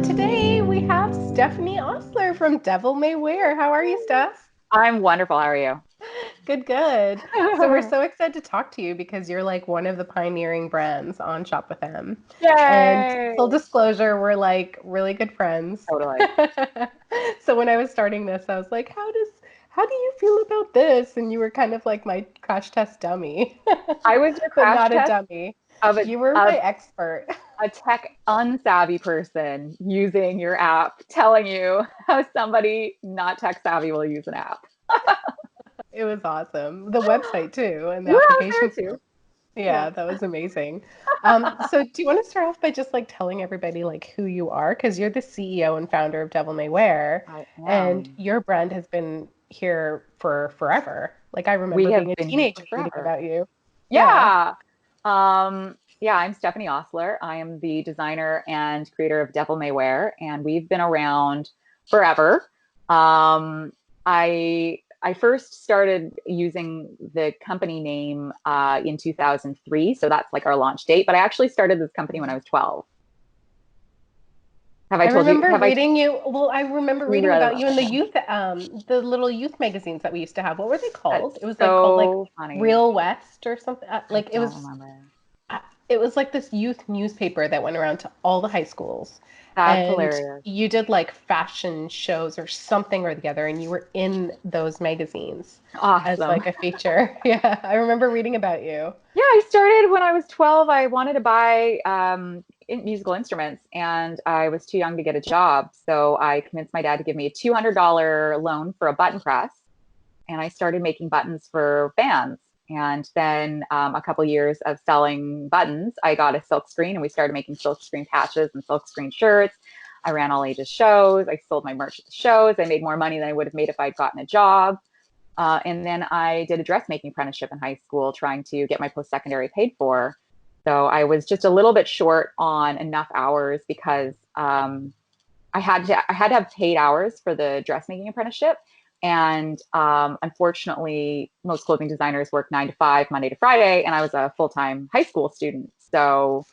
Today we have Stephanie Ostler from Devil May Wear. How are you, Steph? I'm wonderful. How are you? Good, good. So we're so excited to talk to you because you're like one of the pioneering brands on Shop with Them. And full Yay! disclosure, we're like really good friends. Totally. So when I was starting this, I was like, how do you feel about this? And you were kind of like my crash test dummy, I was your but crash not a test dummy. of You were my of expert. a tech unsavvy person using your app, telling you how somebody not tech savvy will use an app. It was awesome. The website too, and the You were out application there too. form. Yeah. Yeah, that was amazing. So do you want to start off by just like telling everybody like who you are? Because you're the CEO and founder of Devil May Wear, I and am. your brand has been here for forever. Like I We remember have being a been here for teenager reading forever. about you. Yeah. Yeah. Yeah, I'm Stephanie Ostler. I am the designer and creator of Devil May Wear, and we've been around forever. I first started using the company name in 2003, so that's like our launch date. But I actually started this company when I was 12. Have I I told you? remember Have I? reading you. Well, I remember You reading read about about you in that? the Yeah. youth, the little youth magazines that we used to have. What were they called? That's It was like called like so funny. Real West or something. I Like don't remember. it was like this youth newspaper that went around to all the high schools. That's And hilarious. you did like fashion shows or something or the other, and you were in those magazines as Awesome. like a feature. Yeah, I remember reading about you. Yeah, I started when I was 12. I wanted to buy musical instruments and I was too young to get a job. So I convinced my dad to give me a $200 loan for a button press. And I started making buttons for bands. And then a couple years of selling buttons, I got a silk screen and we started making silk screen patches and silk screen shirts. I ran all ages shows. I sold my merch at the shows. I made more money than I would have made if I'd gotten a job. And then I did a dressmaking apprenticeship in high school, trying to get my post secondary paid for. So I was just a little bit short on enough hours because I had to have paid hours for the dressmaking apprenticeship. And unfortunately, most clothing designers work 9 to 5, Monday to Friday, and I was a full time high school student. So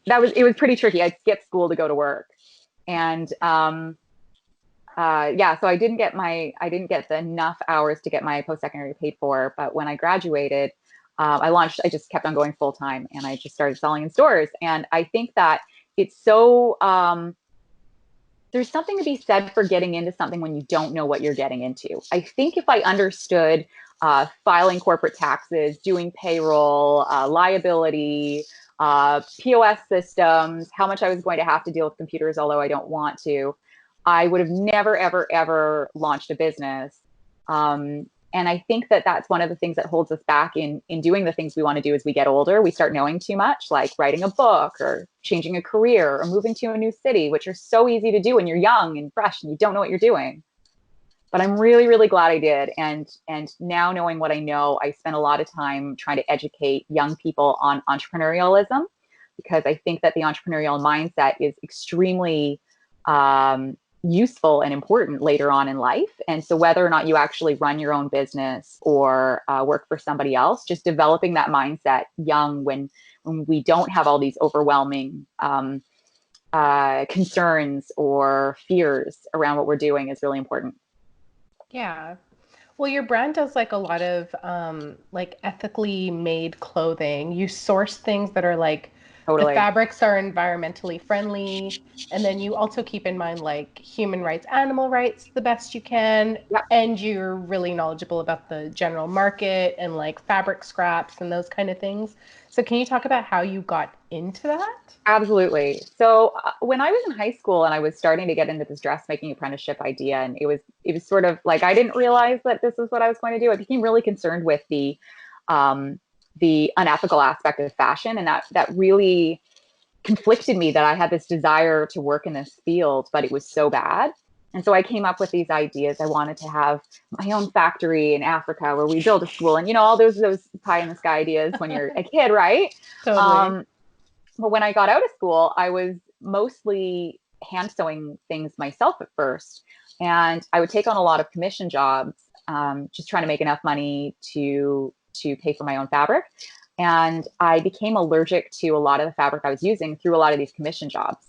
it was pretty tricky. I'd skip school to go to work, and yeah, so I didn't get the enough hours to get my post secondary paid for. But when I graduated, I just kept on going full time, and I just started selling in stores. And I think that it's so there's something to be said for getting into something when you don't know what you're getting into. I think if I understood filing corporate taxes, doing payroll, liability, POS systems, how much I was going to have to deal with computers, although I don't want to, I would have never, ever, ever launched a business. And I think that that's one of the things that holds us back in doing the things we want to do as we get older. We start knowing too much, like writing a book or changing a career or moving to a new city, which are so easy to do when you're young and fresh and you don't know what you're doing. But I'm really, really glad I did. And now knowing what I know, I spend a lot of time trying to educate young people on entrepreneurialism because I think that the entrepreneurial mindset is extremely useful and important later on in life. And so, whether or not you actually run your own business or work for somebody else, just developing that mindset young when we don't have all these overwhelming concerns or fears around what we're doing is really important. Yeah. Well, your brand does like a lot of like ethically made clothing. You source things that are like the Totally. fabrics are environmentally friendly, and then you also keep in mind like human rights, animal rights the best you can, Yep. and you're really knowledgeable about the general market and like fabric scraps and those kind of things. So can you talk about how you got into that? Absolutely. So when I was in high school and I was starting to get into this dressmaking apprenticeship idea, and it was sort of like I didn't realize that this is what I was going to do. I became really concerned with the unethical aspect of fashion, and that really conflicted me that I had this desire to work in this field, but it was so bad. And so I came up with these ideas. I wanted to have my own factory in Africa where we build a school, and all those pie in the sky ideas when you're a kid, right? Totally. Um, but when I got out of school, I was mostly hand sewing things myself at first. And I would take on a lot of commission jobs, just trying to make enough money to pay for my own fabric. And I became allergic to a lot of the fabric I was using through a lot of these commission jobs,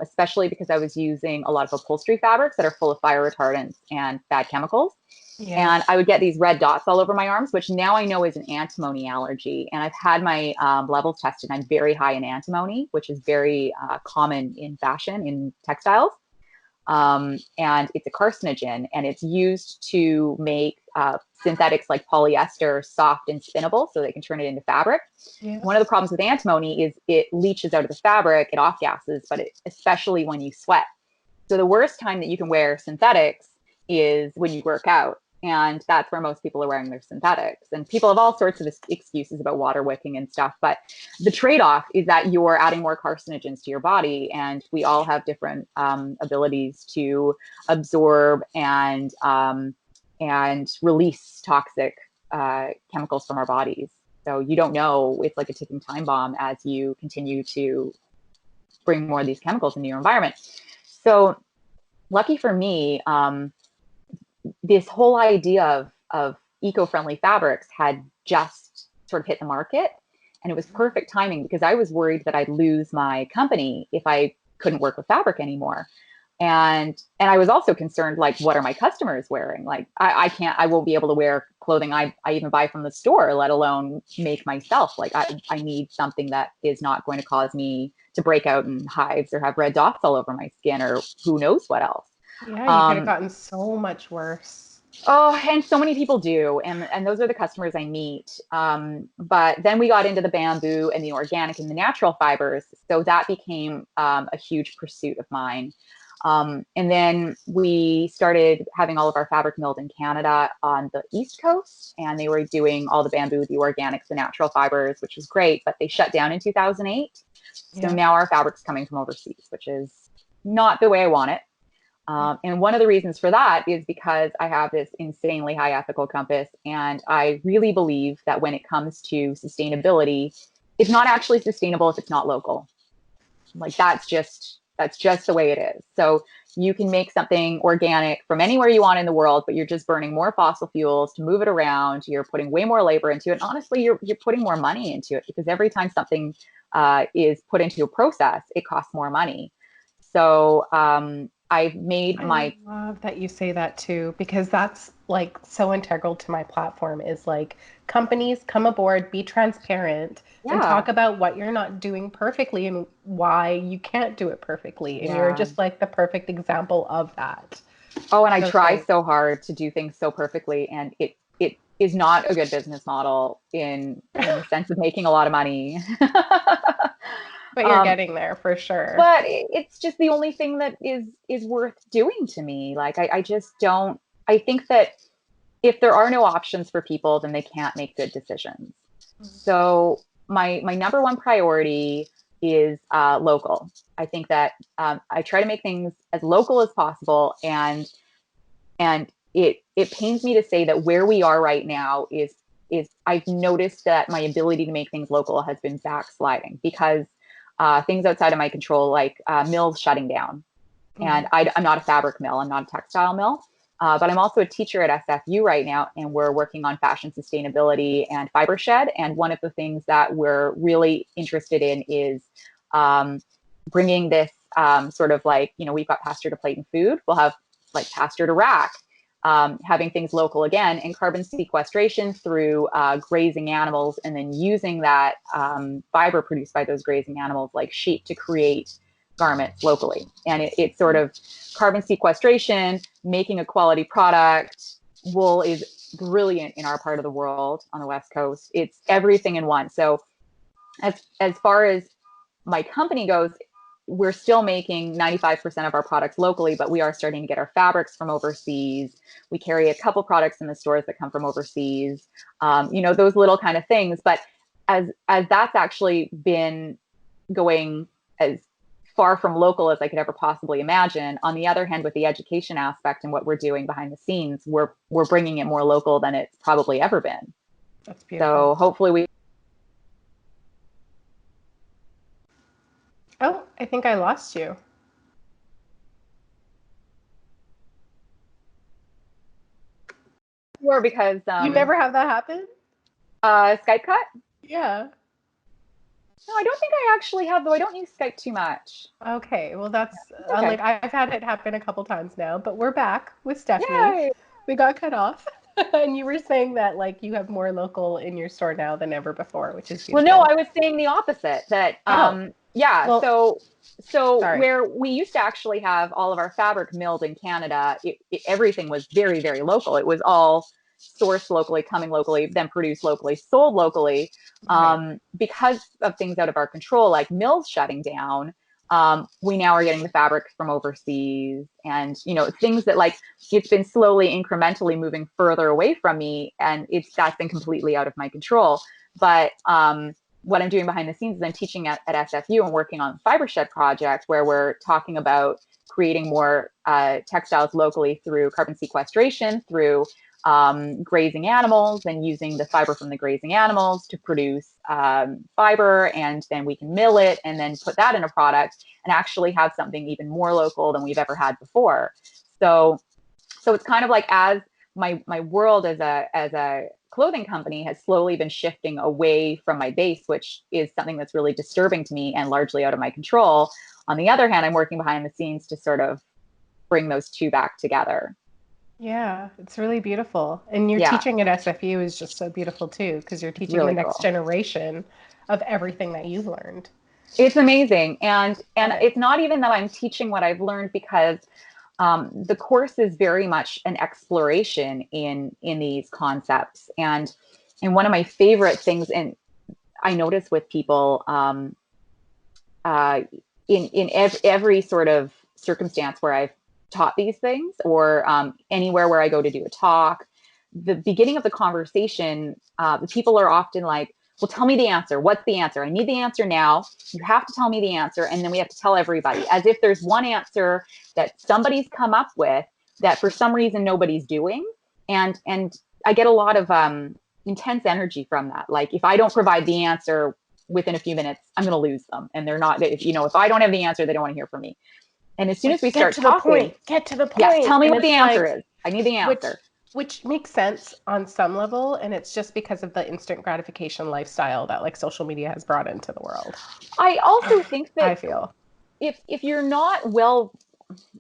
especially because I was using a lot of upholstery fabrics that are full of fire retardants and bad chemicals. Yeah. And I would get these red dots all over my arms, which now I know is an antimony allergy. And I've had my levels tested. I'm very high in antimony, which is very common in fashion, in textiles. And it's a carcinogen, and it's used to make synthetics like polyester soft and spinnable so they can turn it into fabric. Yeah. One of the problems with antimony is it leaches out of the fabric, it off gases, but especially when you sweat. So the worst time that you can wear synthetics is when you work out. And that's where most people are wearing their synthetics. And people have all sorts of excuses about water wicking and stuff. But the trade off is that you're adding more carcinogens to your body. And we all have different abilities to absorb and release toxic chemicals from our bodies. So you don't know, it's like a ticking time bomb as you continue to bring more of these chemicals into your environment. So lucky for me, this whole idea of eco-friendly fabrics had just sort of hit the market. And it was perfect timing because I was worried that I'd lose my company if I couldn't work with fabric anymore. And I was also concerned, like, what are my customers wearing? Like, I won't be able to wear clothing I even buy from the store, let alone make myself. Like, I need something that is not going to cause me to break out in hives or have red dots all over my skin or who knows what else. Yeah, you could have gotten so much worse. Oh, and so many people do. And those are the customers I meet. But then we got into the bamboo and the organic and the natural fibers. So that became a huge pursuit of mine. And then we started having all of our fabric milled in Canada on the East Coast, and they were doing all the bamboo, the organics, the natural fibers, which was great, but they shut down in 2008. So Yeah. now our fabric's coming from overseas, which is not the way I want it. And one of the reasons for that is because I have this insanely high ethical compass, and I really believe that when it comes to sustainability, it's not actually sustainable if it's not local. Like that's just the way it is. So you can make something organic from anywhere you want in the world, but you're just burning more fossil fuels to move it around. You're putting way more labor into it. And honestly, you're putting more money into it because every time something is put into a process, it costs more money. So I've made I my love that you say that too, because that's like so integral to my platform is like companies come aboard, be transparent, and yeah talk about what you're not doing perfectly and why you can't do it perfectly. And you're yeah. just like the perfect example of that. Oh, and I So try thanks. so hard to do things so perfectly, and it is not a good business model in the sense of making a lot of money. But you're um, getting there for sure. but it's just the only thing that is worth doing to me. Like I just don't. I think that if there are no options for people, then they can't make good decisions. So my number one priority is local. I think that I try to make things as local as possible, and it pains me to say that where we are right now is I've noticed that my ability to make things local has been backsliding because things outside of my control, like mills shutting down. And Mhm. I'm not a fabric mill, I'm not a textile mill. But I'm also a teacher at SFU right now, and we're working on fashion sustainability and fiber shed. And one of the things that we're really interested in is bringing this sort of like, we've got pasture to plate and food. We'll have like pasture to rack, having things local again, and carbon sequestration through grazing animals, and then using that fiber produced by those grazing animals, like sheep, to create garments locally. And it's sort of carbon sequestration, making a quality product. Wool is brilliant in our part of the world on the West Coast. It's everything in one. So as far as my company goes, we're still making 95% of our products locally, but we are starting to get our fabrics from overseas. We carry a couple products in the stores that come from overseas, those little kind of things. But as that's actually been going as far from local as I could ever possibly imagine. On the other hand, with the education aspect and what we're doing behind the scenes, we're bringing it more local than it's probably ever been. That's beautiful. So hopefully we. Oh, I think I lost you. More because You never have that happen? Skype cut. Yeah. No, I don't think I actually have, though. I don't use Skype too much. Okay. Well, that's It's okay. like I've had it happen a couple times now, but we're back with Stephanie. Yay. We got cut off. And you were saying that like you have more local in your store now than ever before, which is Well, no, beautiful. I was saying the opposite. That Oh, yeah. well, So sorry. where we used to actually have all of our fabric milled in Canada, everything was very, very local. It was all sourced locally, coming locally, then produced locally, sold locally. Right. Because of things out of our control, like mills shutting down, we now are getting the fabric from overseas, and things that, like, it's been slowly, incrementally moving further away from me, and that's been completely out of my control. But what I'm doing behind the scenes is I'm teaching at SFU and working on the Fiber Shed project, where we're talking about creating more textiles locally through carbon sequestration, through grazing animals, and using the fiber from the grazing animals to produce fiber, and then we can mill it and then put that in a product and actually have something even more local than we've ever had before. So it's kind of like, as my world as a clothing company has slowly been shifting away from my base, which is something that's really disturbing to me and largely out of my control. On the other hand, I'm working behind the scenes to sort of bring those two back together. Yeah, it's really beautiful. And your Yeah, teaching at SFU is just so beautiful too, because you're it's teaching the really next cool. generation of everything that you've learned. It's amazing. And Love it. it's not even that I'm teaching what I've learned, because the course is very much an exploration in these concepts. And one of my favorite things, and I notice with people, uh, in every sort of circumstance where I've taught these things, or anywhere where I go to do a talk, the beginning of the conversation, the people are often like, well, tell me the answer. What's the answer? I need the answer now. You have to tell me the answer. And then we have to tell everybody, as if there's one answer that somebody's come up with that for some reason nobody's doing. And I get a lot of intense energy from that. Like, if I don't provide the answer within a few minutes, I'm going to lose them. And they're not, if I don't have the answer, they don't want to hear from me. And as soon as Like, we get start to the talking, point, get to the yes, point. tell me And what the it's answer like, is. I need the which answer. which makes sense on some level, and it's just because of the instant gratification lifestyle that like social media has brought into the world. I also think that I feel. if you're not well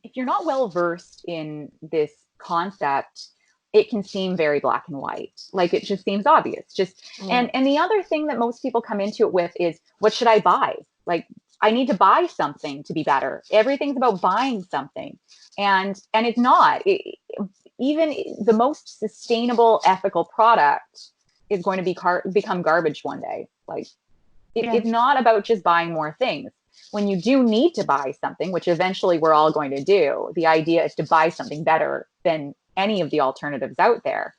if you're not well versed in this concept, it can seem very black and white. Like, it just seems obvious. Just Yeah. and the other thing that most people come into it with is, what should I buy? Like, I need to buy something to be better. Everything's about buying something. And it's not. Even the most sustainable, ethical product is going to become garbage one day. Like, Yeah. it's not about just buying more things. When you do need to buy something, which eventually we're all going to do, the idea is to buy something better than any of the alternatives out there.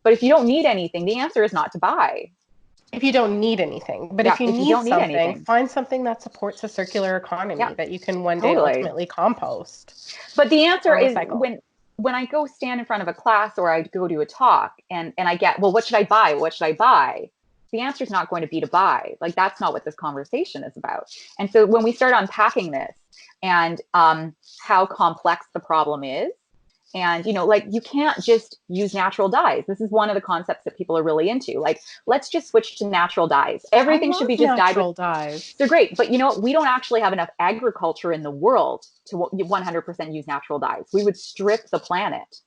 But if you don't need anything, the answer is not to buy. If you don't need anything, but Yeah, if you if you need don't need something, anything. find something that supports a circular Yeah, economy that you can one day totally. ultimately compost But the answer or is, recycle. when I go stand in front of a class, or I go to a talk, and I get, well, what should I buy? What should I buy? The answer is not going to be to buy. Like, that's not what this conversation is about. And so when we start unpacking this, and how complex the problem is, and like, you can't just use natural dyes. This is one of the concepts that people are really into. Like, let's just switch to natural dyes. I Everything should be love just dyed with. natural dyes. They're great, but we don't actually have enough agriculture in the world to 100% use natural dyes. We would strip the planet.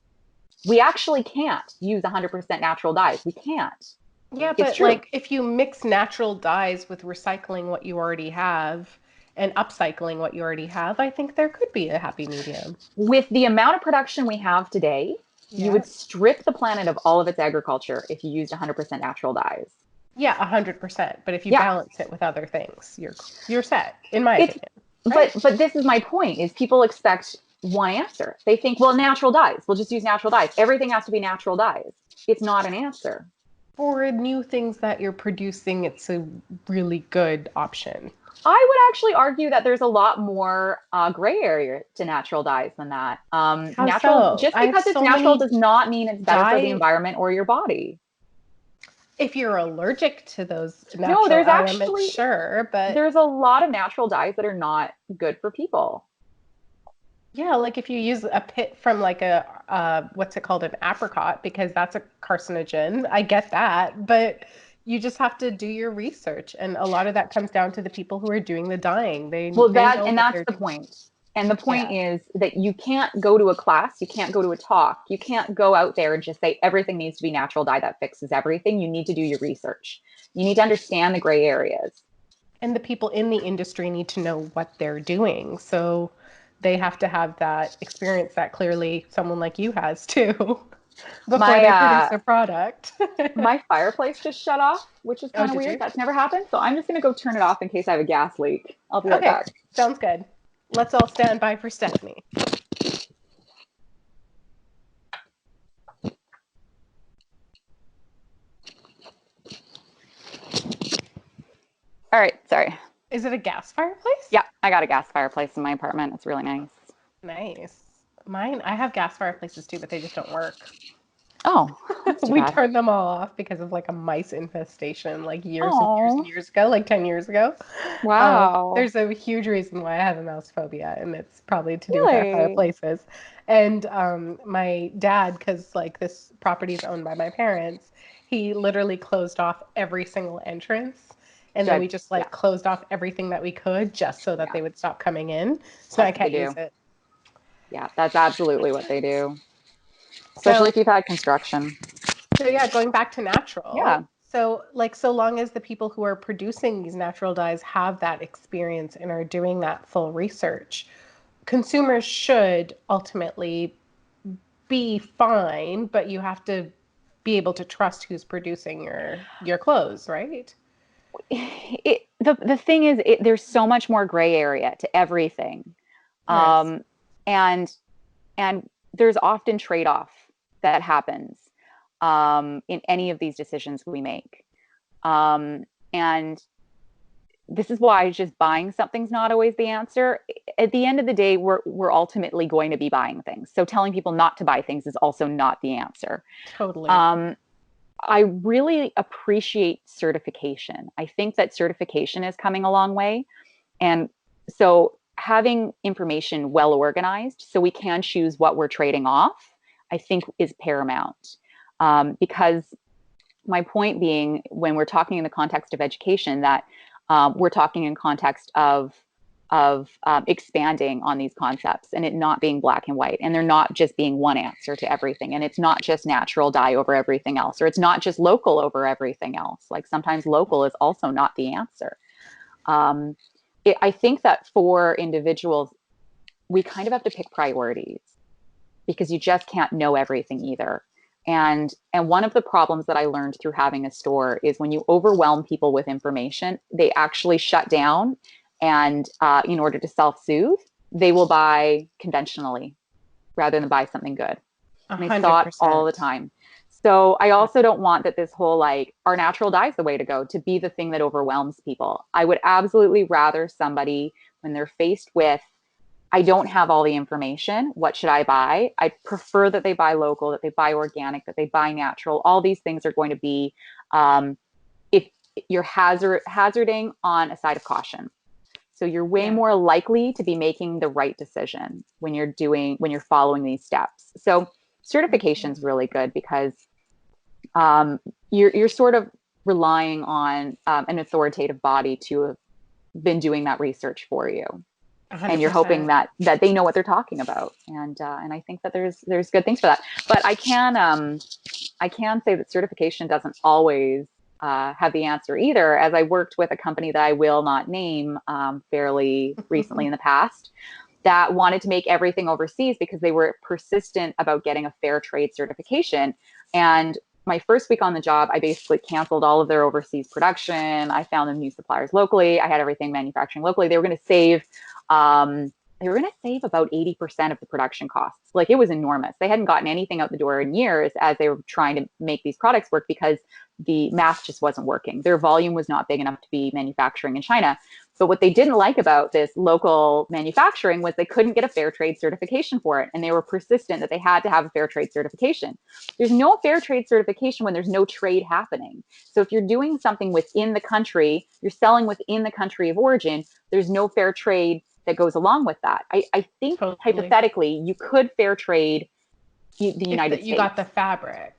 We actually can't use 100% natural dyes. We can't. Yeah, It's but true. like if you mix natural dyes with recycling what you already have and upcycling what you already have, I think there could be a happy medium. With the amount of production we have today, you Yeah. would strip the planet of all of its agriculture if you used 100% natural dyes. Yeah, 100%. But if you Yeah, balance it with other things, you're set, in my it's opinion. but Right? this is my point: is people expect one answer. They think, well, natural dyes. We'll just use natural dyes. Everything has to be natural dyes. It's not an answer. For new things that you're producing, it's a really good option. I would actually argue that there's a lot more gray area to natural dyes than that. How Natural, so? just I have because it's so natural many does not mean it's better for the dye. environment or your body. If you're allergic to those No, natural elements, sure, but there's a lot of natural dyes that are not good for people. yeah, like if you use a pit from like a what's it called, an apricot, because that's a carcinogen. I get that, but You just have to do your research, and a lot of that comes down to the people who are doing the dyeing. Well, They know what that's they're the doing. point. And the point Yeah. is that you can't go to a class, you can't go to a talk, you can't go out there and just say everything needs to be natural dye that fixes everything. You need to do your research. You need to understand the gray areas. And the people in the industry need to know what they're doing. So they have to have that experience that clearly someone like you has too before My they produce their product. my fireplace just shut off, which is Oh, kind of did weird. you? That's never happened. So I'm just gonna go turn it off in case I have a gas leak. I'll be right Okay, back. sounds good. Let's all stand by for Stephanie. All right, sorry. Is it a gas fireplace? Yeah, I got a gas fireplace in my apartment. It's really nice. Nice. Mine, I have gas fireplaces too, but they just don't work. Oh, that's too We bad. turned them all off because of like a mice infestation like years and years and Oh, years ago, like 10 years ago. wow. There's a huge reason why I have a mouse phobia, and it's probably to do with our Really? fireplaces. And my dad, because like this property is owned by my parents, he literally closed off every single entrance. And then Good. we just Yeah, like closed off everything that we could just so that yeah. they would stop coming in. So I That's what they can't use do. it. Yeah, that's absolutely what they do. Especially So if you've had construction. So yeah, going back to Yeah. natural. So like so long as the people who are producing these natural dyes have that experience and are doing that full research, consumers should ultimately be fine, but you have to be able to trust who's producing your clothes, right? The thing is, there's so much more gray area to everything. There is. Um, and and there's often trade-off that happens in any of these decisions we make. And this is why just buying something's not always the answer. At the end of the day, we're ultimately going to be buying things. So telling people not to buy things is also not the answer. Totally. Um, I really appreciate certification. I think that certification is coming a long way. And so having information well organized so we can choose what we're trading off, I think is paramount. Because my point being, when we're talking in the context of education, that we're talking in context of expanding on these concepts and it not being black and white, and there not just being one answer to everything, and it's not just natural dye over everything else, or it's not just local over everything else. Like sometimes local is also not the answer. Um, I think that for individuals, we kind of have to pick priorities because you just can't know everything either. And one of the problems that I learned through having a store is when you overwhelm people with information, they actually shut down. And in order to self-soothe, they will buy conventionally rather than buy something good. A And I saw hundred it all the percent. time. So I also don't want that this whole like our natural dye is the way to go to be the thing that overwhelms people. I would absolutely rather somebody, when they're faced with, I don't have all the information, what should I buy? I prefer that they buy local, that they buy organic, that they buy natural. All these things are going to be um, if you're hazarding on a side of caution. So you're way Yeah. more likely to be making the right decision when you're following these steps. So certification is really good because um, you're sort of relying on an authoritative body to have been doing that research for you, A and hundred you're hoping percent. that they know what they're talking about. And I think that there's good things for that. But I can say that certification doesn't always have the answer either, as I worked with a company that I will not name fairly recently in the past that wanted to make everything overseas because they were persistent about getting a fair trade certification. And my first week on the job, I basically canceled all of their overseas production. I found them new suppliers locally. I had everything manufacturing locally. Um, they were going to save about 80% of the production costs. Like it was enormous. They hadn't gotten anything out the door in years as they were trying to make these products work because the math just wasn't working. Their volume was not big enough to be manufacturing in China. But what they didn't like about this local manufacturing was they couldn't get a fair trade certification for it. And they were persistent that they had to have a fair trade certification. There's no fair trade certification when there's no trade happening. So if you're doing something within the country, you're selling within the country of origin, there's no fair trade that goes along with that. I think Totally. hypothetically, you could fair trade the If United you got the States. fabric.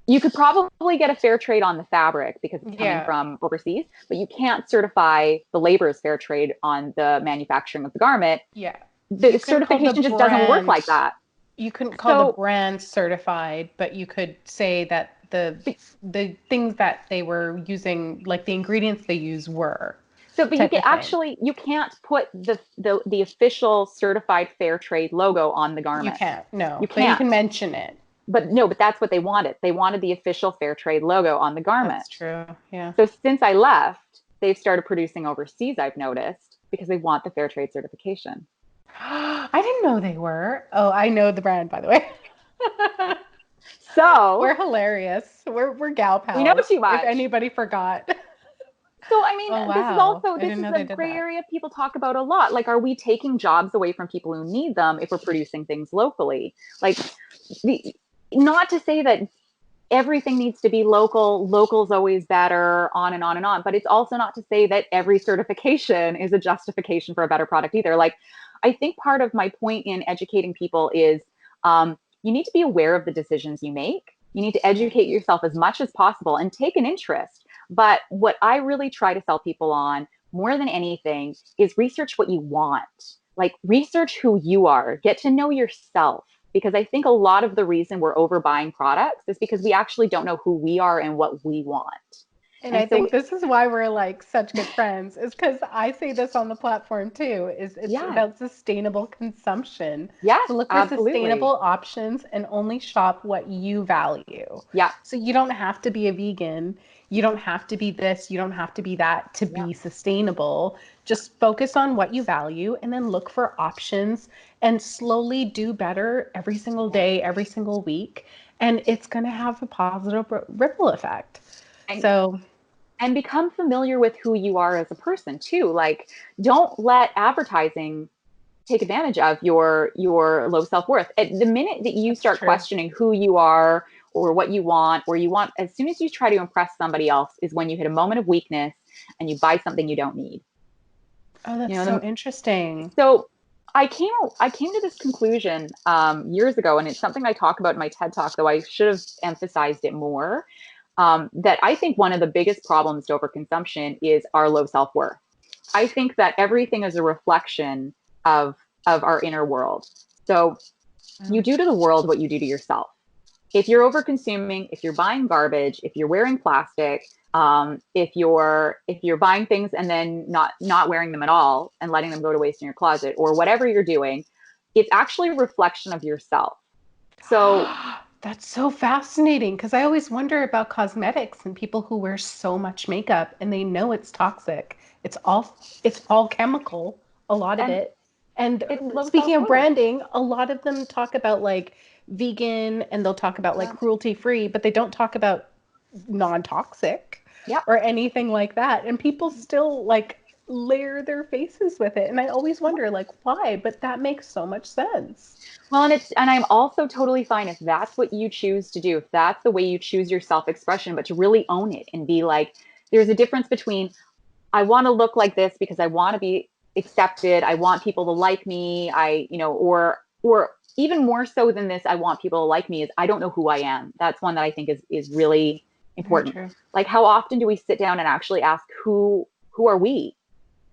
You could probably get a fair trade on the fabric because it's coming Yeah, from overseas, but you can't certify the labor as fair trade on the manufacturing of the garment. yeah. The You couldn't call the certification just doesn't work brand like that. you couldn't call the So, brand certified, but you could say that the things that they were using, like the ingredients they use were but you type can of thing. actually you can't put the official certified fair trade logo on the You garment. can't, You no, but you can't. can mention it. But no, but that's what they wanted. They wanted the official fair trade logo on the garment. That's true. Yeah. So since I left, they've started producing overseas, I've noticed, because they want the fair trade certification. I didn't know they were. Oh, I know the brand, by the way. So We're hilarious. We're gal we know pals, too if much. anybody forgot. So, I mean, Oh, this is wow. also, I this didn't is know a they did gray that. area people talk about a lot. Like, are we taking jobs away from people who need them if we're producing things locally? Like, the, not to say that everything needs to be local, local's always better, on and on and on. But it's also not to say that every certification is a justification for a better product either. Like, I think part of my point in educating people is you need to be aware of the decisions you make. You need to educate yourself as much as possible and take an interest. But what I really try to sell people on more than anything is research what you want. Like, research who you are, get to know yourself, because I think a lot of the reason we're overbuying products is because we actually don't know who we are and what we want. And And I so, think this is why we're like such good friends, is because I say this on the platform too, is it's yeah, about sustainable consumption. yes, So look for absolutely. sustainable options and only shop what you value. Yeah, So you don't have to be a vegan. You don't have to be this. You don't have to be that to yeah. be sustainable. Just focus on what you value and then look for options and slowly do better every single Yeah. day, every single week. And it's going to have a positive ripple effect. And So, and become familiar with who you are as a person too. Like, don't let advertising take advantage of your low self-worth. At the minute that you that's start true. questioning who you are or what you want, or you want, as soon as you try to impress somebody else is when you hit a moment of weakness and you buy something you don't need. Oh, You that's know, so interesting. so I came to this conclusion years ago, and it's something I talk about in my TED talk, though I should have emphasized it more. That I think one of the biggest problems to overconsumption is our low self worth. I think that everything is a reflection of our inner world. So you Oh, do to the world what you do to yourself. If you're over consuming, if you're buying garbage, if you're wearing plastic, if you're buying things and then not wearing them at all and letting them go to waste in your closet, or whatever you're doing, it's actually a reflection of yourself. So that's so fascinating because I always wonder about cosmetics and people who wear so much makeup and they know it's toxic. It's all chemical, a lot of and it. And it's low speaking of self-worth. branding, a lot of them talk about like vegan and they'll talk about like Yeah. cruelty free, but they don't talk about non-toxic Yep. or anything like that. And people still like layer their faces with it. And I always Yep. wonder like why, but that makes so much sense. Well, and I'm also totally fine if that's what you choose to do, if that's the way you choose your self-expression, but to really own it and be like, there's a difference between I want to look like this because I want to be accepted, I want people to like me, or even more so than this, I want people to like me, is I don't know who I am. That's one that I think is really Very important. true. Like, how often do we sit down and actually ask who are we?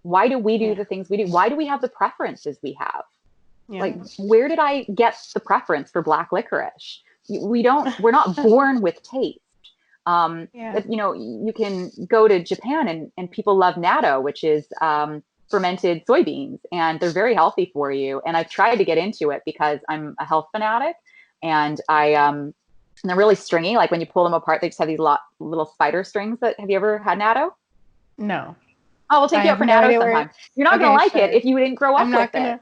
Why do we do Yeah. the things we do? Why do we have the preferences we have? Yeah. Like, where did I get the preference for black licorice? We're not born with taste. Yeah. But, you can go to Japan, and people love natto, which is fermented soybeans, and they're very healthy for you. And I've tried to get into it because I'm a health fanatic, and and they're really stringy. Like, when you pull them apart, they just have these little spider strings. That Have you ever had natto? No. Oh, we'll take I you out have for no natto idea where. sometime. You're not gonna Okay, like it sure. if you didn't grow I'm up with not it. gonna.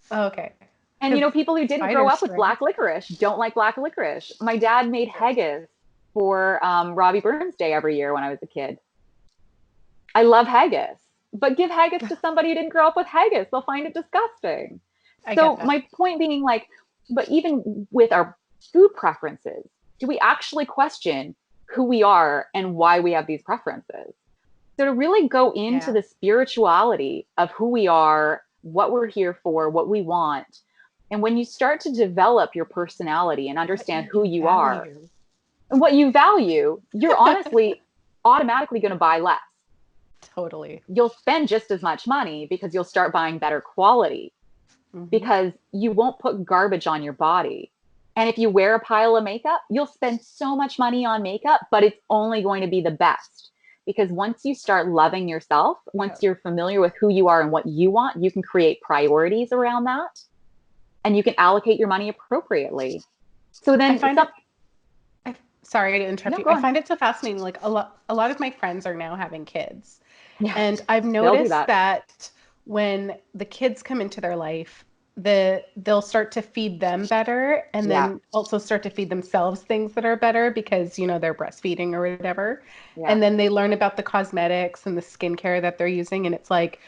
Oh, okay. And Because people who didn't grow spider up with string. black licorice don't like black licorice. My dad made haggis for Robbie Burns Day every year when I was a kid. I love haggis, but give haggis to somebody who didn't grow up with haggis. They'll find it disgusting. I get So that. my point being, like, but even with our food preferences, do we actually question who we are and why we have these preferences? So to really go into Yeah. the spirituality of who we are, what we're here for, what we want, and when you start to develop your personality and What understand who you you are, value. and what you value, you're honestly automatically going to buy less. Totally. You'll spend just as much money because you'll start buying better quality Hmm. because you won't put garbage on your body. And if you wear a pile of makeup, you'll spend so much money on makeup, but it's only going to be the best. Because once you start loving yourself, once Yeah. you're familiar with who you are and what you want, you can create priorities around that and you can allocate your money appropriately. So I then find some, it I, sorry to interrupt no, you. go I on. find it so fascinating. Like a lot of my friends are now having kids. Yeah, And I've they all do noticed that. that when the kids come into their life, they'll start to feed them better and Yeah, then also start to feed themselves things that are better because, they're breastfeeding or whatever. yeah. And then they learn about the cosmetics and the skincare that they're using. And it's like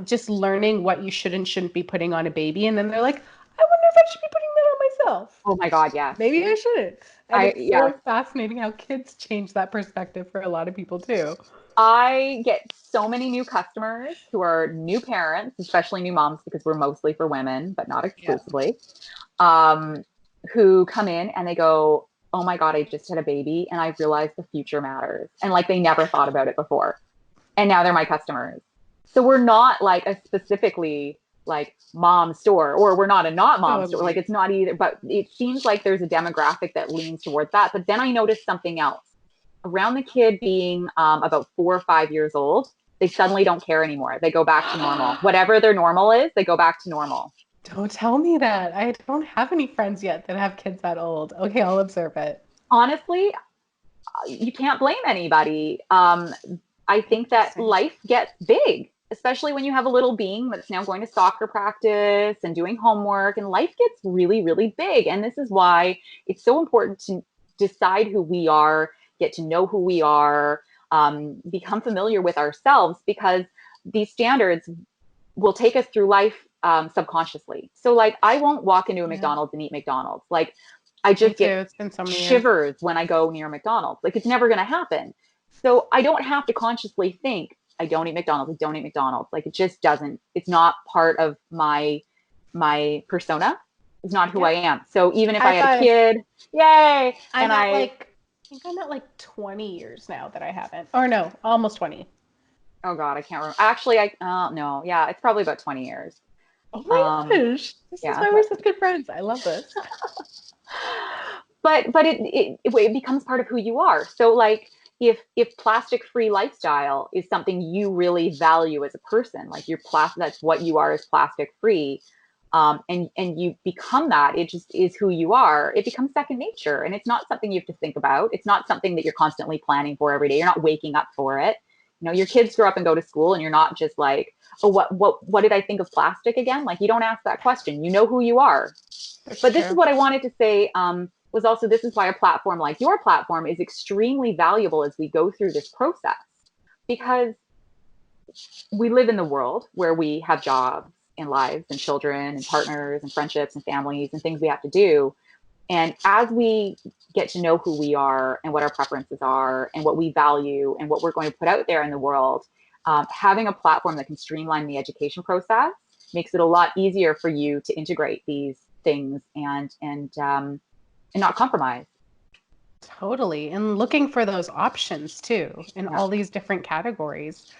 just learning what you should and shouldn't be putting on a baby. And then they're like, I wonder if I should be putting that on myself. Oh my God, yes. Maybe I shouldn't. And it's Yes. so fascinating how kids change that perspective for a lot of people too. I get so many new customers who are new parents, especially new moms, because we're mostly for women, but not Yeah. exclusively, um, who come in and they go, oh my God, I just had a baby and I realized the future matters. And like they never thought about it before. And now they're my customers. So we're not like a specifically like mom store, or we're not a not mom store. Like Totally. it's not either, but it seems like there's a demographic that leans towards that. But then I noticed something else around the kid being about 4 or 5 years old. They suddenly don't care anymore. They go back to normal. Whatever their normal is, they go back to normal. Don't tell me that. I don't have any friends yet that have kids that old. Okay, I'll observe it. Honestly, you can't blame anybody. I think that Interesting. life gets big, especially when you have a little being that's now going to soccer practice and doing homework, and life gets really, really big. And this is why it's so important to decide who we are, get to know who we are, become familiar with ourselves, because these standards will take us through life subconsciously. So, like, I won't walk into a Yeah, McDonald's and eat McDonald's. Like, I me just too. get It's been so many years. shivers when I go near McDonald's. Like, it's never going to happen. So, I don't have to consciously think, I don't eat McDonald's, I don't eat McDonald's. Like, it just doesn't, it's not part of my persona. It's not who I Yep. am. So, even if I High had a five. kid, yay, and I'm at I think I'm at like 20 years now that I haven't. Or no, almost 20. oh God, I can't remember. Actually, no, yeah, it's probably about 20 years. Oh my Um, gosh. This is yeah, why we're but such good friends. I love this. but it becomes part of who you are. So like if plastic free lifestyle is something you really value as a person, like your plastic, that's what you are, is plastic free. And you become that, it just is who you are. It becomes second nature, and it's not something you have to think about. It's not something that you're constantly planning for every day. You're not waking up for it. You know, your kids grow up and go to school, and you're not just like, oh, what did I think of plastic again? Like, you don't ask that question. You know who you are. It's But this is true. what I wanted to say, was also, this is why a platform like your platform is extremely valuable as we go through this process, because we live in the world where we have jobs and lives and children and partners and friendships and families and things we have to do. And as we get to know who we are and what our preferences are and what we value and what we're going to put out there in the world, having a platform that can streamline the education process makes it a lot easier for you to integrate these things and not compromise. Totally. And looking for those options too in Yeah. all these different categories.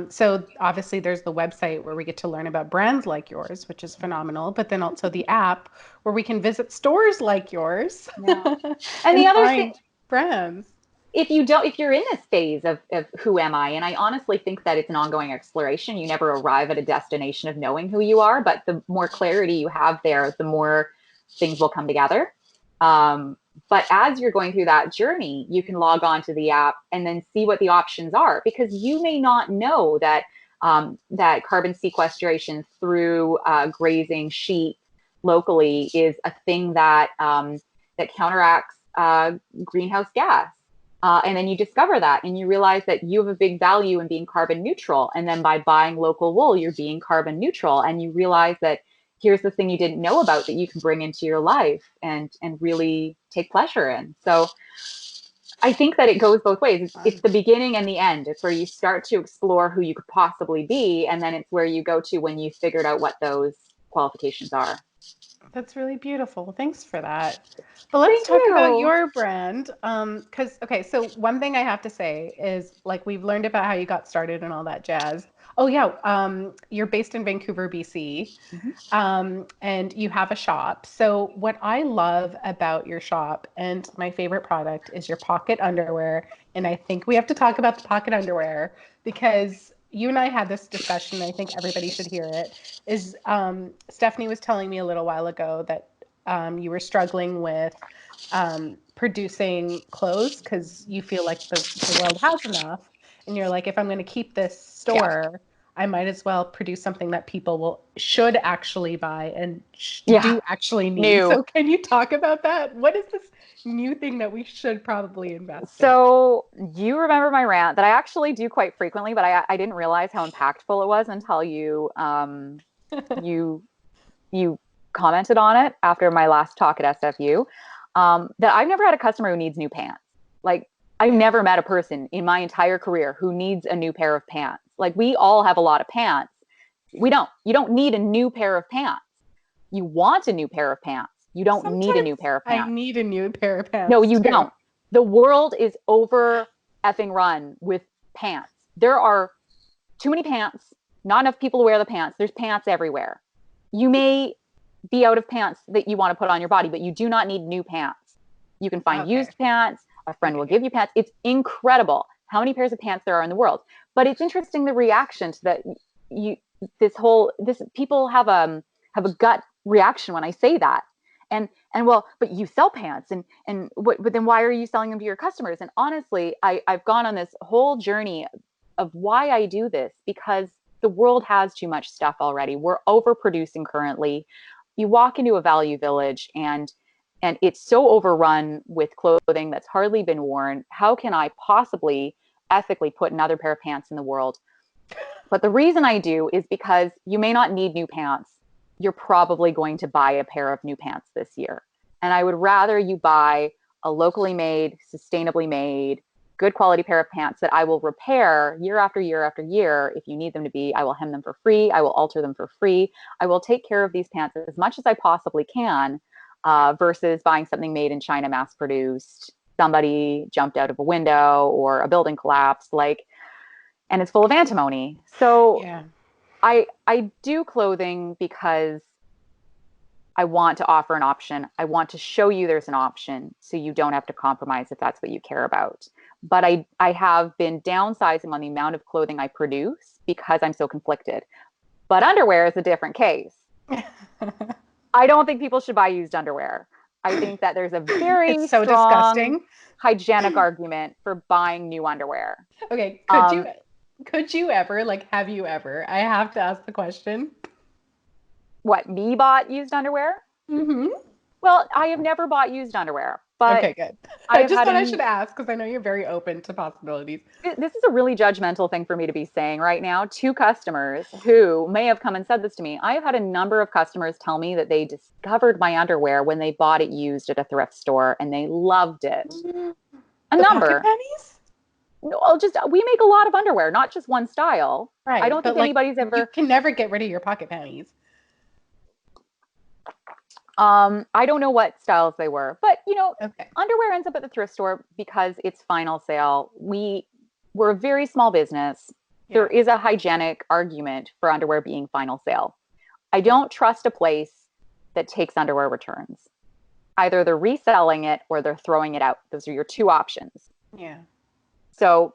So obviously there's the website where we get to learn about brands like yours, which is phenomenal, but then also the app where we can visit stores like yours Yeah. And the and other thing, find brands. if you're in this phase of who am I, and I honestly think that it's an ongoing exploration. You never arrive at a destination of knowing who you are, but the more clarity you have there, the more things will come together. But as you're going through that journey, you can log on to the app and then see what the options are, because you may not know that that carbon sequestration through grazing sheep locally is a thing that that counteracts greenhouse gas. And then you discover that and you realize that you have a big value in being carbon neutral. And then by buying local wool, you're being carbon neutral. And you realize that here's the thing you didn't know about that you can bring into your life and really take pleasure in. So I think that it goes both ways. It's the beginning and the end. It's where you start to explore who you could possibly be. And then it's where you go to when you figured out what those qualifications are. That's really beautiful. Thanks for that. But let's Thank talk about you. your brand. Because, okay, so one thing I have to say is like we've learned about how you got started and all that jazz. Oh, yeah. You're based in Vancouver, BC, Mhm. and you have a shop. So, what I love about your shop and my favorite product is your pocket underwear. And I think we have to talk about the pocket underwear because you and I had this discussion. I think everybody should hear it is Stephanie was telling me a little while ago that you were struggling with producing clothes because you feel like the world has enough. And you're like, if I'm going to keep this Yeah. store, I might as well produce something that people should actually buy and Yeah. do actually need. New. So can you talk about that? What is this new thing that we should probably invest in? So you remember my rant that I actually do quite frequently, but I didn't realize how impactful it was until you you commented on it after my last talk at SFU. That I've never had a customer who needs new pants. Like I've never met a person in my entire career who needs a new pair of pants. Like we all have a lot of pants. We don't. You don't need a new pair of pants. You want a new pair of pants. You don't need a Sometimes new pair of I pants. need a new pair of No, pants you too. don't. The world is over effing run with pants. There are too many pants, not enough people to wear the pants. There's pants everywhere. You may be out of pants that you want to put on your body, but you do not need new pants. You can find Okay. used pants. A friend will Okay. give you pants. It's incredible how many pairs of pants there are in the world. But it's interesting the reaction to that. You this people have a gut reaction when I say that. And well, but you sell pants and what, but then why are you selling them to your customers? And honestly, I've gone on this whole journey of why I do this because the world has too much stuff already. We're overproducing currently. You walk into a value village and it's so overrun with clothing that's hardly been worn. How can I possibly ethically put another pair of pants in the world? But the reason I do is because you may not need new pants. You're probably going to buy a pair of new pants this year. And I would rather you buy a locally made, sustainably made, good quality pair of pants that I will repair year after year after year. If you need them to be, I will hem them for free. I will alter them for free. I will take care of these pants as much as I possibly can versus buying something made in China, mass produced. Somebody jumped out of a window or a building collapsed. Like, and it's full of antimony. So Yeah. I do clothing because I want to offer an option. I want to show you there's an option so you don't have to compromise if that's what you care about. But I have been downsizing on the amount of clothing I produce because I'm so conflicted. But underwear is a different case. I don't think people should buy used underwear. I think that there's a It's very so strong disgusting. hygienic argument for buying new underwear. Okay, Um, could you ever, like, have you ever? I have to ask the question. what, me bought used underwear? Hmm. Well, I have never bought used underwear, but Okay, good. I I have just had thought I a should ask because I know you're very open to possibilities. this is a really judgmental thing for me to be saying right now to customers who may have come and said this to me. I have had a number of customers tell me that they discovered my underwear when they bought it used at a thrift store and they loved it. Mm, A the pocket number. panties? Well, just we make a lot of underwear, not just one style. I Right, don't but think like anybody's you ever can never get rid of your pocket panties. I don't know what styles they were, but Okay. underwear ends up at the thrift store because it's final sale. We're a very small business. There Yeah. is a hygienic argument for underwear being final sale. I don't trust a place that takes underwear returns. Either they're reselling it or they're throwing it out. Those are your two options. Yeah. So,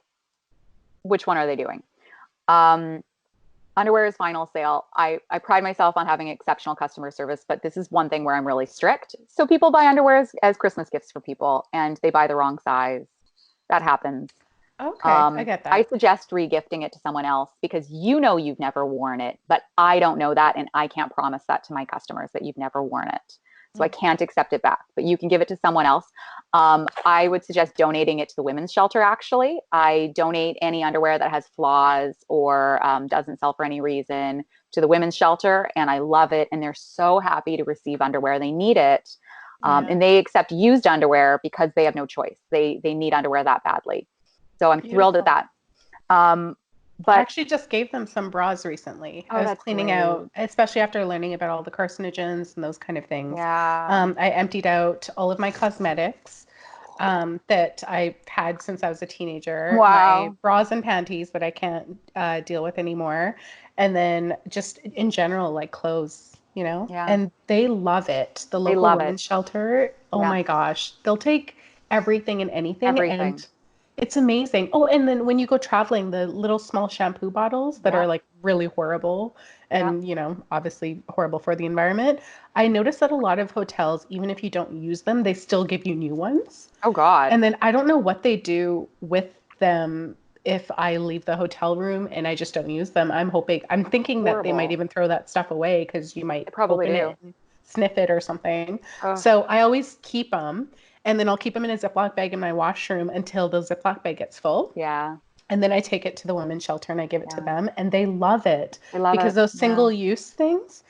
which one are they doing? Um, Underwear is final sale. I pride myself on having exceptional customer service, but this is one thing where I'm really strict. So people buy underwear as Christmas gifts for people and they buy the wrong size. That happens. Okay, I get I that. suggest regifting it to someone else because you've never worn it, but I don't know that. And I can't promise that to my customers that you've never worn it. So I Mm. can't accept it back, but you can give it to someone else. I would suggest donating it to the women's shelter, actually. I donate any underwear that has flaws or doesn't sell for any reason to the women's shelter, and I love it. And they're so happy to receive underwear. They need it. Yeah. And they accept used underwear because they have no choice. They need underwear that badly. So I'm thrilled at Beautiful. that. Um, I But actually just gave them some bras recently. I oh, was that's cleaning out, great. especially after learning about all the carcinogens and those kind of things. Yeah. I emptied out all of my cosmetics that I've had since I was a teenager, my Wow. bras and panties that I can't deal with anymore, and then just in general, like clothes, Yeah. and they love it. The They local love it. women's shelter, oh Yeah. my gosh, they'll take everything and anything, Everything. and it's amazing. Oh, and then when you go traveling, the little small shampoo bottles that Yeah. are like really horrible Yeah. and, obviously horrible for the environment. I noticed that a lot of hotels, even if you don't use them, they still give you new ones. Oh God. And then I don't know what they do with them if I leave the hotel room and I just don't use them. I'm thinking that they might Horrible. even throw that stuff away because you might They probably open do. it and sniff it or something. Oh, So I always keep them and then I'll keep them in a Ziploc bag in my washroom until the Ziploc bag gets full. yeah. And then I take it to the women's shelter and I give it to Yeah. them and they love it I love because it. those Yeah. single use things,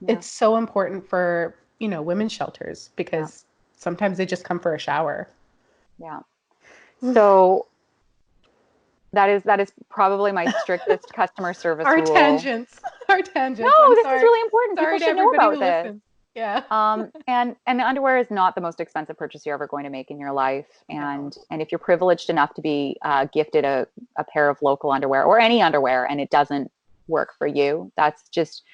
Yeah. it's so important for, women's shelters Yeah. because sometimes they just come for a shower. Yeah. So that is probably my strictest customer service Our rule. tangents. Our No, tangents. I'm this is sorry. really important. People Sorry to should know everybody about who this. listens. Yeah. And the underwear is not the most expensive purchase you're ever going to make in your life. No. And if you're privileged enough to be gifted a pair of local underwear or any underwear and it doesn't work for you, that's just,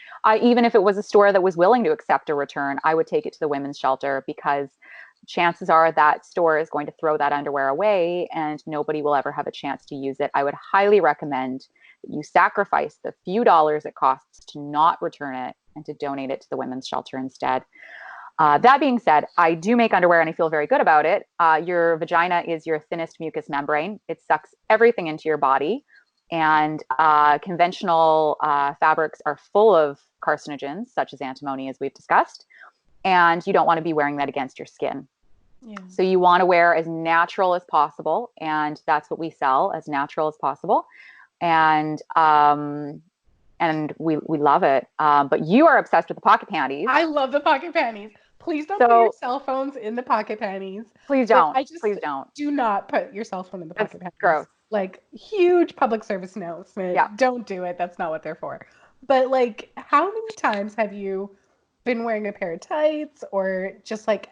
even if it was a store that was willing to accept a return, I would take it to the women's shelter because chances are that store is going to throw that underwear away and nobody will ever have a chance to use it. I would highly recommend that you sacrifice the few dollars it costs to not return it and to donate it to the women's shelter instead. That being said, I do make underwear and I feel very good about it. Your vagina is your thinnest mucous membrane. It sucks everything into your body. And conventional fabrics are full of carcinogens, such as antimony, as we've discussed. And you don't want to be wearing that against your skin. Yeah. So you want to wear as natural as possible. And that's what we sell, as natural as possible. And we love it. But you are obsessed with the pocket panties. I love the pocket panties. Please don't put your So cell phones in the pocket panties. please But don't. I just Please don't. do not put your cell phone in the That's pocket panties. gross. Like, huge public service Yeah. announcement. Don't do it. That's not what they're for. But like, how many times have you been wearing a pair of tights or just like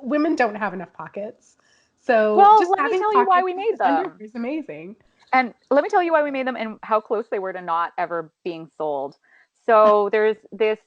women don't have enough pockets. So Well, just let me having tell you why pockets we in made this underwear them. is amazing. And let me tell you why we made them and how close they were to not ever being sold. So there's this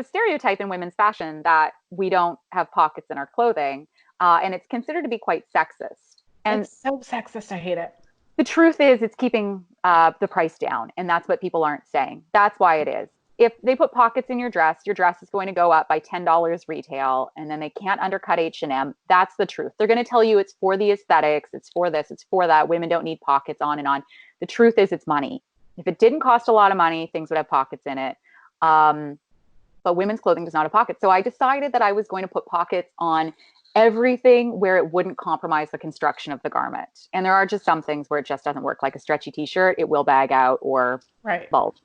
stereotype in women's fashion that we don't have pockets in our clothing, and it's considered to be quite sexist. And It's so sexist. I hate it. the truth is, it's keeping the price down, and that's what people aren't saying. That's why it is. If they put pockets in your dress is going to go up by $10 retail, and then they can't undercut H&M. That's the truth. They're going to tell you it's for the aesthetics, it's for this, it's for that. Women don't need pockets, on and on. The truth is, it's money. If it didn't cost a lot of money, things would have pockets in it. But women's clothing does not have pockets. So I decided that I was going to put pockets on everything where it wouldn't compromise the construction of the garment. And there are just some things where it just doesn't work, like a stretchy t-shirt, it will bag out or Right. bulge.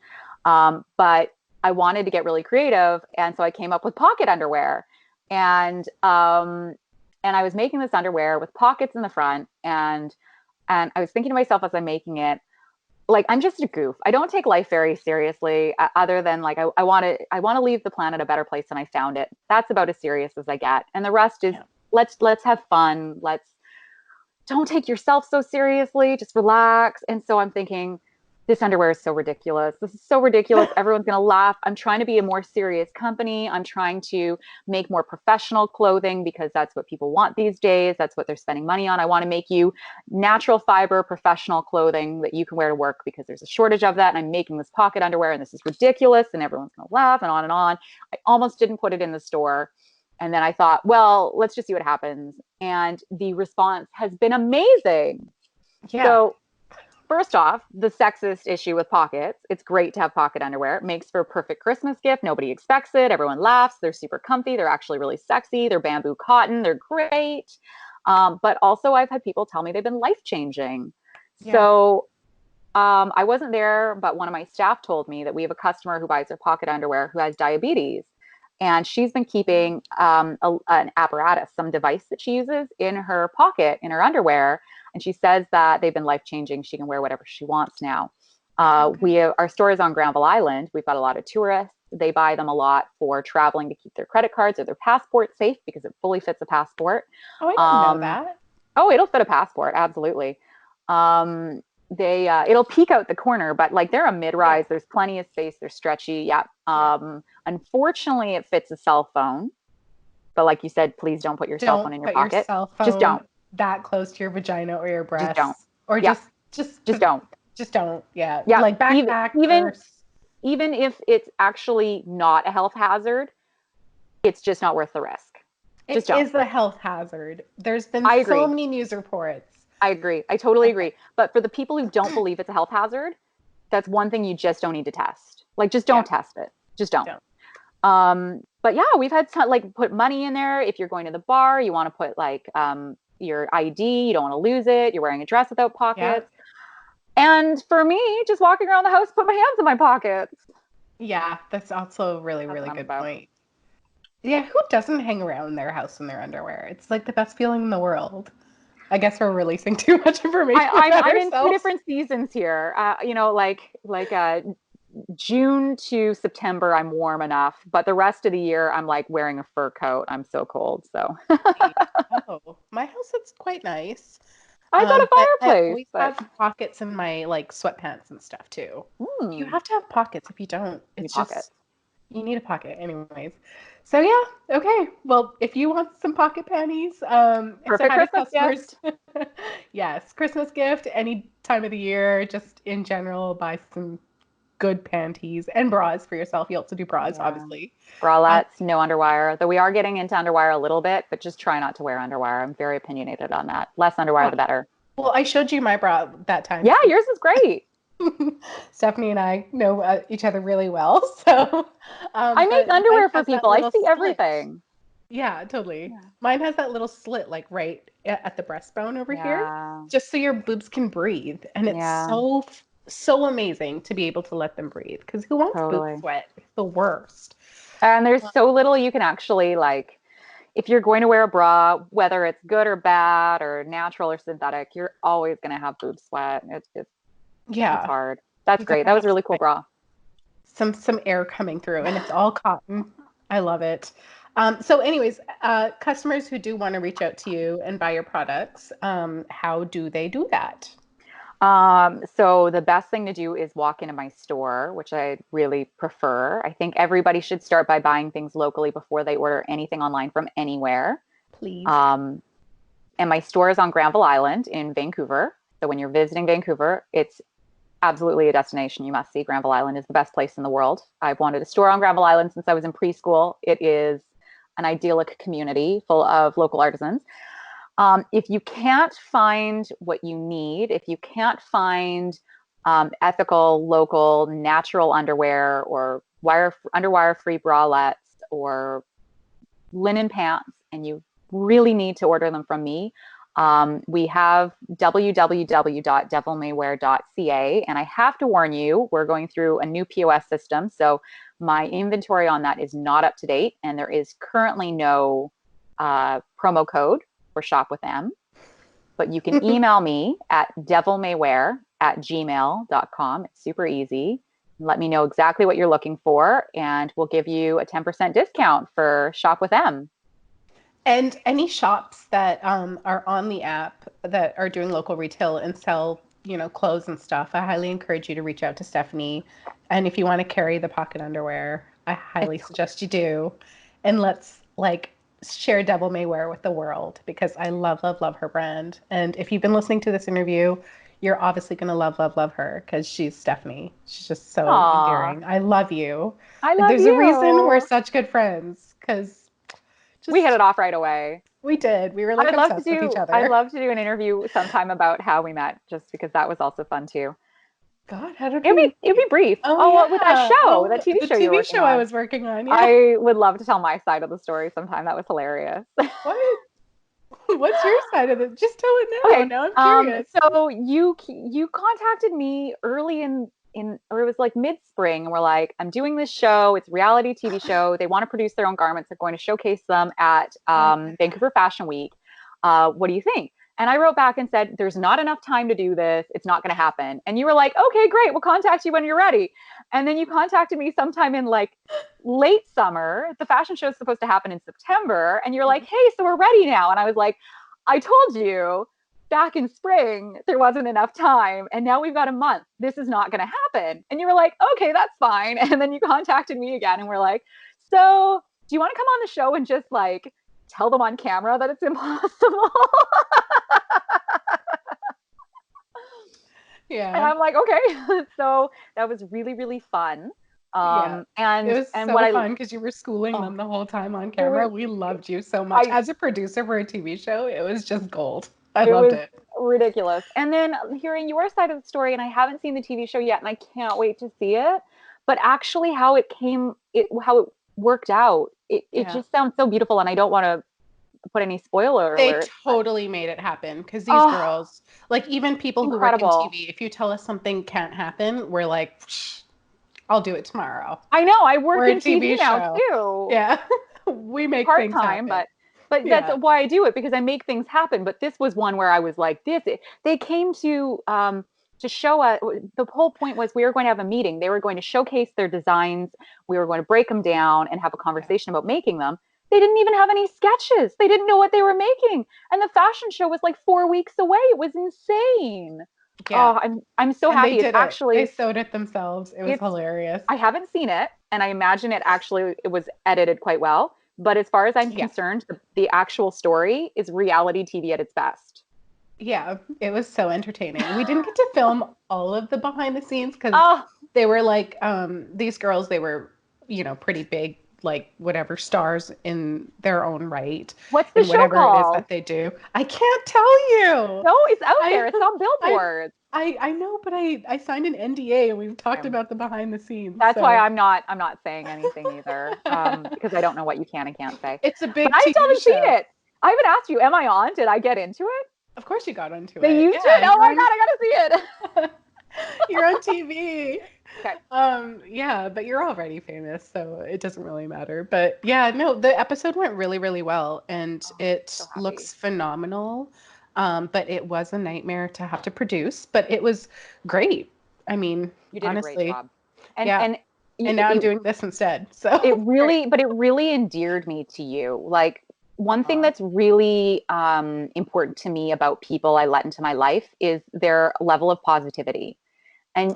But I wanted to get really creative, and so I came up with pocket underwear. And I was making this underwear with pockets in the front, and I was thinking to myself as I'm making it, like, I'm just a goof. I don't take life very seriously, other than like I want to leave the planet a better place than I found it. That's about as serious as I get. And the rest is, Yeah. let's have fun. Let's don't take yourself so seriously. Just relax. And so I'm thinking, this underwear is so ridiculous. This is so ridiculous. Everyone's going to laugh. I'm trying to be a more serious company. I'm trying to make more professional clothing because that's what people want these days. That's what they're spending money on. I want to make you natural fiber professional clothing that you can wear to work because there's a shortage of that. And I'm making this pocket underwear and this is ridiculous and everyone's going to laugh and on and on. I almost didn't put it in the store. And then I thought, well, let's just see what happens. And the response has been amazing. Yeah. So first off, the sexist issue with pockets. It's great to have pocket underwear. It makes for a perfect Christmas gift. Nobody expects it. Everyone laughs. They're super comfy. They're actually really sexy. They're bamboo cotton. They're great. But also, I've had people tell me they've been life changing. Yeah. So I wasn't there, but one of my staff told me that we have a customer who buys their pocket underwear who has diabetes. And she's been keeping an apparatus, some device that she uses in her pocket, in her underwear. And she says that they've been life changing. She can wear whatever she wants now. Okay. Our store is on Granville Island. We've got a lot of tourists. They buy them a lot for traveling to keep their credit cards or their passport safe because it fully fits a passport. Oh, I didn't know Um, that. oh, it'll fit a passport, absolutely. They It'll peek out the corner, but like they're a Yeah. mid-rise. There's plenty of space. They're stretchy. Yeah. Yeah. Unfortunately, it fits a cell phone. But like you said, please don't put your cell phone Don't in your put your pocket. cell Just phone don't. that close to your vagina or your Just don't. breasts, or Yeah. just Just put, don't. just don't. Yeah, Yeah. like Even backpack even or even if it's actually not a health hazard, it's just not worth the risk. it Just don't. is a health hazard. There's been I so agree. many news reports. I agree. I totally agree. But for the people who don't believe it's a health hazard, that's one thing you just don't need to test. Like, just Yeah, don't test it. Just don't. don't. But yeah, we've had like put money in there. If you're going to the bar, you want to put like your ID. You don't want to lose it. You're wearing a dress without Yeah, pockets. And for me, just walking around the house, put my hands in my pockets. yeah, that's also a really, That's what really I'm good about. point. Yeah, who doesn't hang around their house in their underwear? It's like the best feeling in the world. I guess we're releasing too much information about I'm in two ourselves. different seasons here. Like June to September, I'm warm enough, but the rest of the year, I'm like wearing a fur coat. I'm so cold. So Oh, my house is quite nice. I got a But I fireplace, always but have pockets in my like sweatpants and stuff too. You hmm, have to have pockets. If you don't, new it's pockets. just you need a pocket anyways. So yeah, okay. Well, if you want some pocket panties, so Perfect how do Christmas customers gift. yes, Christmas gift, any time of the year, just in general, buy some good panties and bras for yourself. You also do bras, Yeah. obviously. Um, Bralettes, no underwire. Though we are getting into underwire a little bit, but just try not to wear underwire. I'm very opinionated on that. Less underwire, yeah. the better. Well, I showed you my bra that time Yeah, too. yours is great. Stephanie and I know each other really well. So, I make but mine underwear for has that people. I little see slit. everything. Yeah, totally. Yeah. Mine has that little slit, like right at the breastbone over here, Yeah. just so your boobs can breathe. And it's Yeah. so amazing to be able to let them breathe. Because who wants boob Totally. sweat? It's the worst. And there's so little you can actually like if you're going to wear a bra, whether it's good or bad or natural or synthetic, you're always going to have boob sweat. It's Yeah, hard. That's you great. gotta That was have a really cool bra. some air coming through, and it's all cotton. I love it. So, anyways, customers who do want to reach out to you and buy your products, how do they do that? So the best thing to do is walk into my store, which I really prefer. I think everybody should start by buying things locally before they order anything online from anywhere. Please. Um, and my store is on Granville Island in Vancouver. So when you're visiting Vancouver, it's absolutely a destination you must see. Granville Island is the best place in the world. I've wanted a store on Granville Island since I was in preschool. It is an idyllic community full of local artisans. If you can't find what you need, if you can't find ethical, local, natural underwear or underwire free bralettes or linen pants, and you really need to order them from me, we have www.devilmaywear.ca. And I have to warn you, we're going through a new POS system. So my inventory on that is not up to date. And there is currently no promo code for Shop with M. But you can email me at devilmaywear@gmail.com. It's super easy. Let me know exactly what you're looking for, and we'll give you a 10% discount for Shop with M. And any shops that are on the app that are doing local retail and sell, clothes and stuff, I highly encourage you to reach out to Stephanie. And if you want to carry the pocket underwear, I highly It's suggest you do. And let's like share Devil May Wear with the world because I love, love, love her brand. And if you've been listening to this interview, you're obviously going to love, love, love her because she's Stephanie. She's just so Aw, endearing. I love you. I And love there's a reason we're you. such good friends because We hit just it off right away. we did. We were like obsessed with each I'd other. love to do an interview sometime about how we met, just because that was also fun too. God, how did we It'd be meet? brief. Oh Oh, well, with yeah. that Oh, TV the show you were TV working show I on. was working on. Yeah. I would love to tell my side of the story sometime. That was hilarious. What? What's your side of it? Just tell it now. Okay. Now I'm curious. So you contacted me early or it was like mid spring, and we're like, I'm doing this show. It's a reality TV show. They want to produce their own garments. They're going to showcase them at Oh yeah. Vancouver Fashion Week. What do you think? And I wrote back and said, there's not enough time to do this. It's not going to happen. And you were like, okay, great. We'll contact you when you're ready. And then you contacted me sometime in like late summer. The fashion show is supposed to happen in September. And you're like, hey, so we're ready now. And I was like, I told you back in spring, there wasn't enough time. And now we've got a month. This is not going to happen. And you were like, okay, that's fine. And then you contacted me again and we're like, so do you want to come on the show and just like tell them on camera that it's impossible? Yeah. And I'm like, okay. So that was really, really fun. Yeah. It was And so what I, fun because you were schooling oh, them the whole time on it camera. was, We loved you so much. I, As a producer for a TV show, it was just gold. I it loved was it. ridiculous. And then hearing your side of the story, and I haven't seen the TV show yet, and I can't wait to see it. But actually, how it worked out, it Yeah. just sounds so beautiful. And I don't want to put any spoiler They alert, but totally made it happen because these oh, girls, like even people who work in incredible. TV, if you tell us something can't happen, we're like, "Psh, I'll do it tomorrow. I know I work We're a in TV TV now show. too. Yeah. We make Part things time, happen. but that's Yeah. why I do it, because I make things happen. But this was one where I was like, they came to show us. The whole point was we were going to have a meeting. They were going to showcase their designs. We were going to break them down and have a Yeah. conversation about making them. They didn't even have any sketches. They didn't know what they were making, and the fashion show was like 4 weeks away. It was insane. Yeah. Oh, I'm so And they happy. It's did it. They actually sewed it themselves. It was it's hilarious. I haven't seen it, and I imagine it was edited quite well. But as far as I'm Yeah. concerned, the actual story is reality TV at its best. Yeah, it was so entertaining. We didn't get to film all of the behind the scenes because Oh, they were like these girls, they were, pretty big, like whatever stars in their own right what's the in show whatever it is called? that they do. I can't tell you. No, it's out I there. It's on I billboards. I know, but I signed an NDA and we've talked Okay. about the behind the scenes. That's why So I'm not saying anything either, because I don't know what you can and can't say. it's a But big I still TV haven't seen show. it. I haven't asked you, am I on? Did I get into it? Of course you got onto They it. used it? Yeah, Oh my God, I gotta see it. you're on TV. Okay. Yeah, but you're already famous, so it doesn't really matter. But yeah, no, the episode went really, really well, and Oh, it so happy. looks phenomenal. But it was a nightmare to have to produce, but it was great. I mean, You did a great honestly, job. And yeah. and And now I'm it, doing this instead, so it it's great. really but it really endeared me to you. Like, one thing Aw. that's really important to me about people I let into my life is their level of positivity. And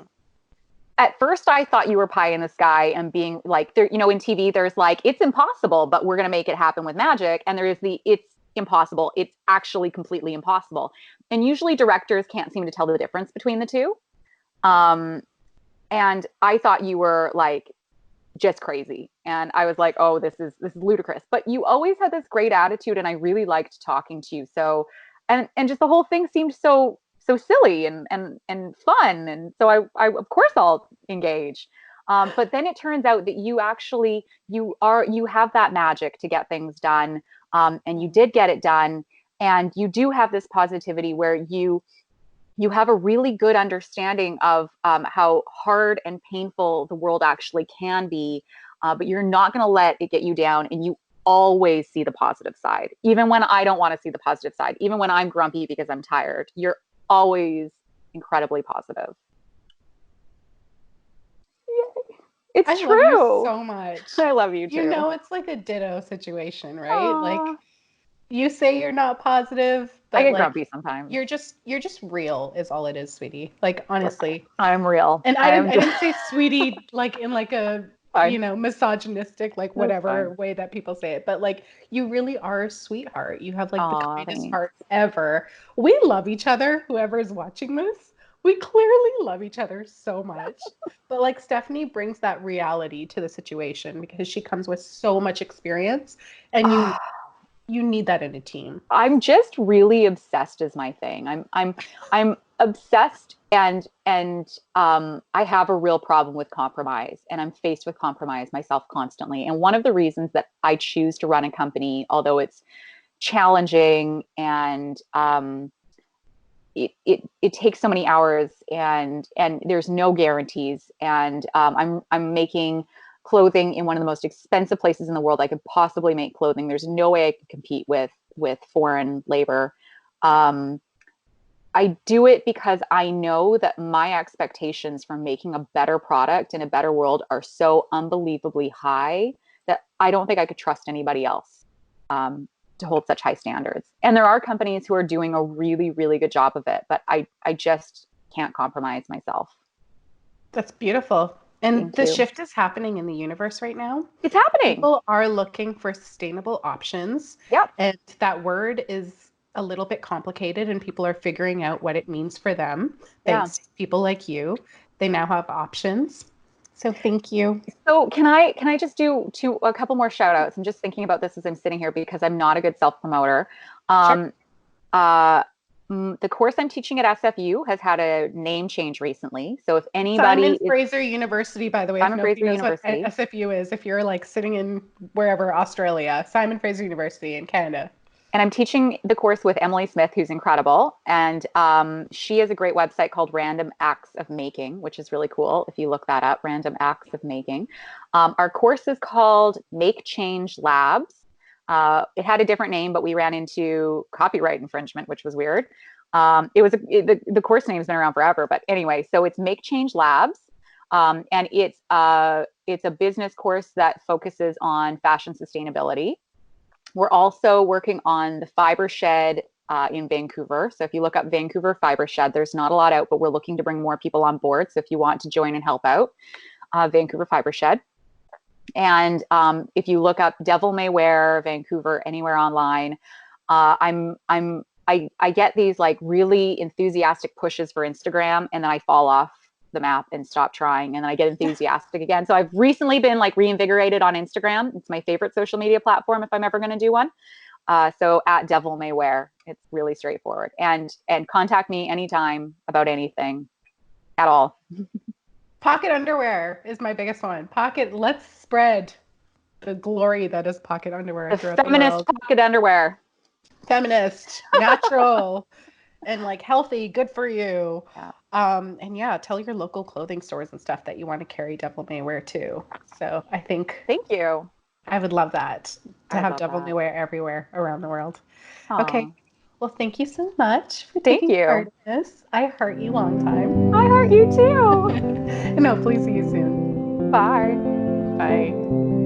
at first I thought you were pie in the sky and being like, there, in TV there's like, it's impossible, but we're going to make it happen with magic. And there is the, it's impossible, it's actually completely impossible. And usually directors can't seem to tell the difference between the two. um and I thought you were like just crazy. And I was like, oh, this is ludicrous. But you always had this great attitude, and I really liked talking to you. So, and just the whole thing seemed so silly and fun. And so I of course I'll engage. But then it turns out that you have that magic to get things done. And you did get it done. And you do have this positivity where you have a really good understanding of how hard and painful the world actually can be, but you're not going to let it get you down. And you always see the positive side, even when I don't want to see the positive side, even when I'm grumpy because I'm tired. You're always incredibly positive. It's I love you true. so much. I love you too. It's like a ditto situation, right? Like Aww. you say you're not positive, I but get like grumpy sometimes. you're just real is all it is, sweetie. Like honestly. I'm real. And I am I just didn't say sweetie like in like a, fine. misogynistic like That's whatever fine. way that people say it, but like you really are a sweetheart. You have like the Aw, kindest thanks. heart ever. We love each other, whoever is watching this. We clearly love each other so much. But like Stephanie brings that reality to the situation because she comes with so much experience and you need that in a team. I'm just really obsessed is my thing. I'm obsessed, and I have a real problem with compromise, and I'm faced with compromise myself constantly. And one of the reasons that I choose to run a company, although it's challenging and it takes so many hours, and there's no guarantees, and I'm making clothing in one of the most expensive places in the world I could possibly make clothing. There's no way I could compete with foreign labor. I do it because I know that my expectations for making a better product in a better world are so unbelievably high that I don't think I could trust anybody else to hold such high standards. And there are companies who are doing a really, really good job of it, but I just can't compromise myself. That's beautiful. And Thank the you. shift is happening in the universe right now. It's happening. People are looking for sustainable options, Yep. and that word is a little bit complicated, and people are figuring out what it means for them. Yeah. Thanks to people like you, they now have options. So thank you. So can I just do a couple more shout outs? I'm just thinking about this as I'm sitting here because I'm not a good self promoter. Sure. Um, uh, the course I'm teaching at SFU has had a name change recently. So if anybody Simon is Fraser University, by the way, if Simon nobody Fraser knows what University, SFU is, if you're like sitting in wherever, Australia, Simon Fraser University in Canada. and I'm teaching the course with Emily Smith, who's incredible. And she has a great website called Random Acts of Making, which is really cool. If you look that up, Random Acts of Making. Our course is called Make Change Labs. It had a different name, but we ran into copyright infringement, which was weird. The course name has been around forever, but anyway, so it's Make Change Labs, and it's a business course that focuses on fashion sustainability. We're also working on the fiber shed in Vancouver. So if you look up Vancouver fiber shed, there's not a lot out, but we're looking to bring more people on board. So if you want to join and help out, Vancouver fiber shed. And if you look up Devil May Wear Vancouver anywhere online, I get these like really enthusiastic pushes for Instagram, and then I fall off the map and stop trying, and then I get enthusiastic again. So I've recently been like reinvigorated on Instagram. It's my favorite social media platform if I'm ever going to do one. So at Devil May Wear, it's really straightforward, and contact me anytime about anything at all. Pocket underwear is my biggest one. Let's spread the glory that is pocket underwear The throughout the feminist world. pocket underwear. Feminist, natural, and like healthy, good for you. Yeah. And yeah, tell your local clothing stores and stuff that you want to carry Devil May Wear too. So I think Thank you. I would love that to I have love Devil May that. Wear everywhere around the world. Okay. Oh, Well, thank you so much for thank taking part you. in this. I heart you long time. I heart you too. And hopefully see you soon. Bye. Bye.